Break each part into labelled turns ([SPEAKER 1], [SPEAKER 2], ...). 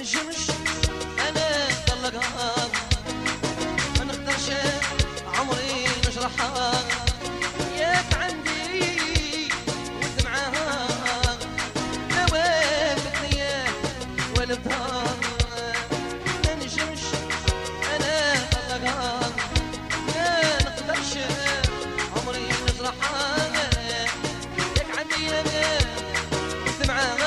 [SPEAKER 1] نجمش انا طلقها ما نقدرش عمري نجرحها ياك عندي والدمعة لا والدنيا ولا بها ما نجمش انا طلقها ما نقدرش عمري نجرحها ياك عندي انا والدمعة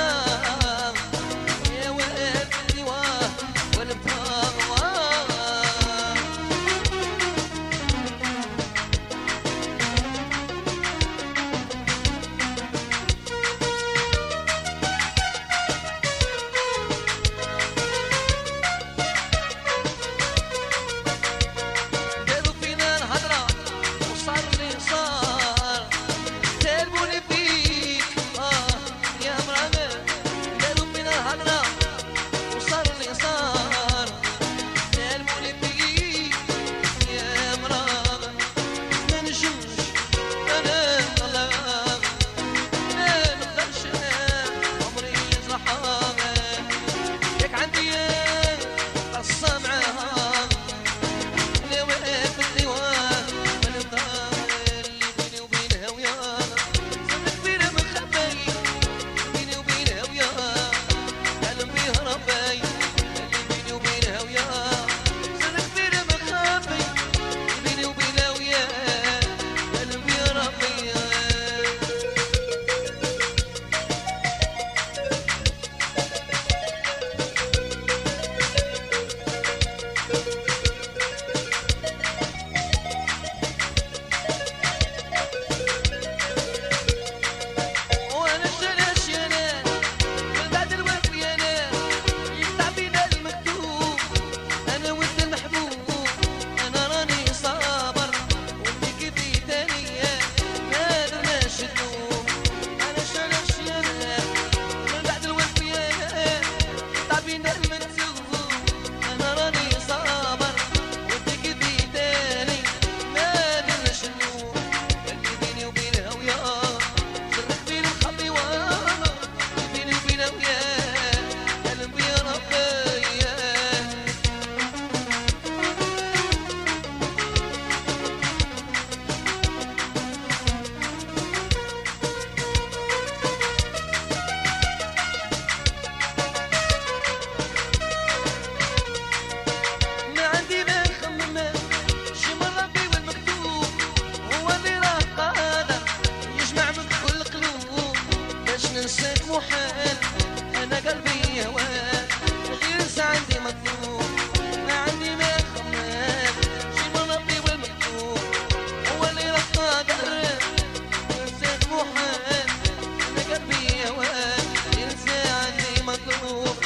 [SPEAKER 1] ننساك محال انا قلبي هواك غير عندي مطلوب ما عندي ما خمال شي من ربي والمكتوب هو اللي راح قادر ننساك محال انا قلبي هواك غير عندي مطلوب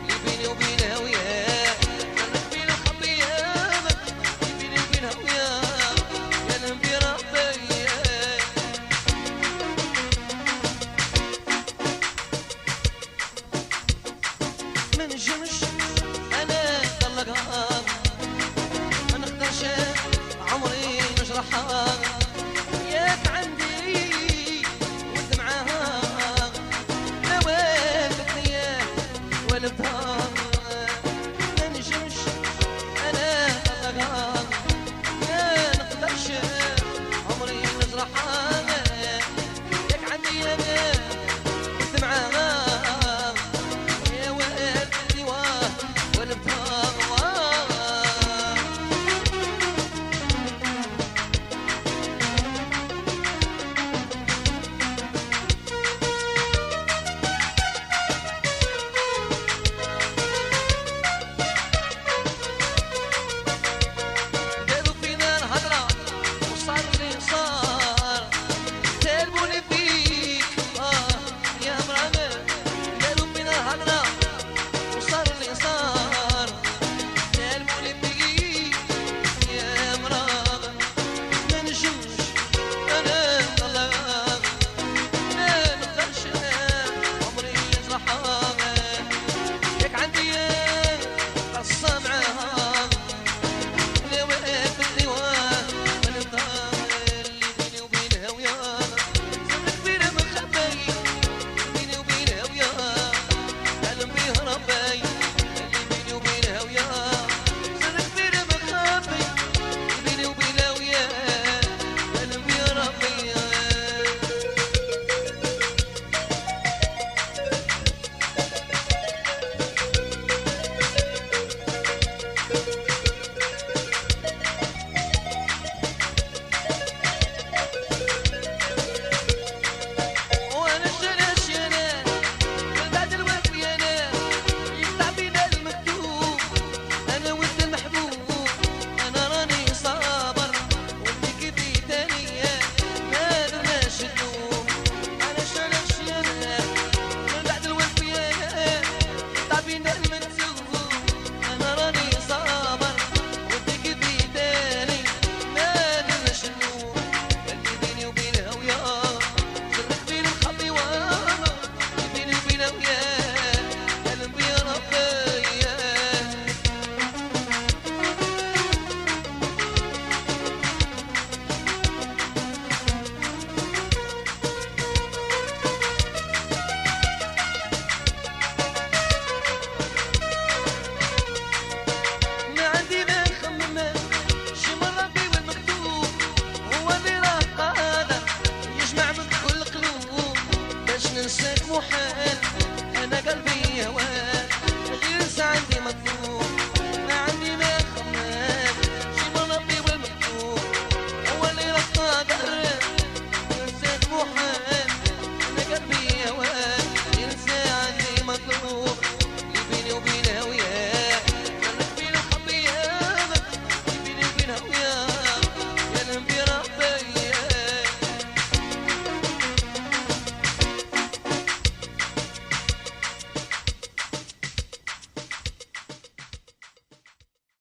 [SPEAKER 1] اللي بيني وبين هوياك خليك بين الخطيات اللي بيني وبين هوياك يا نبي ربي ما نجمش انا طلقها ما نقدرش عمري نجرحها ياك عندي والدمعة لا والدنيا ولا بها ما نجمش انا طلقها ما نقدرش عمري نجرحها ياك عندي انا والدمعة محال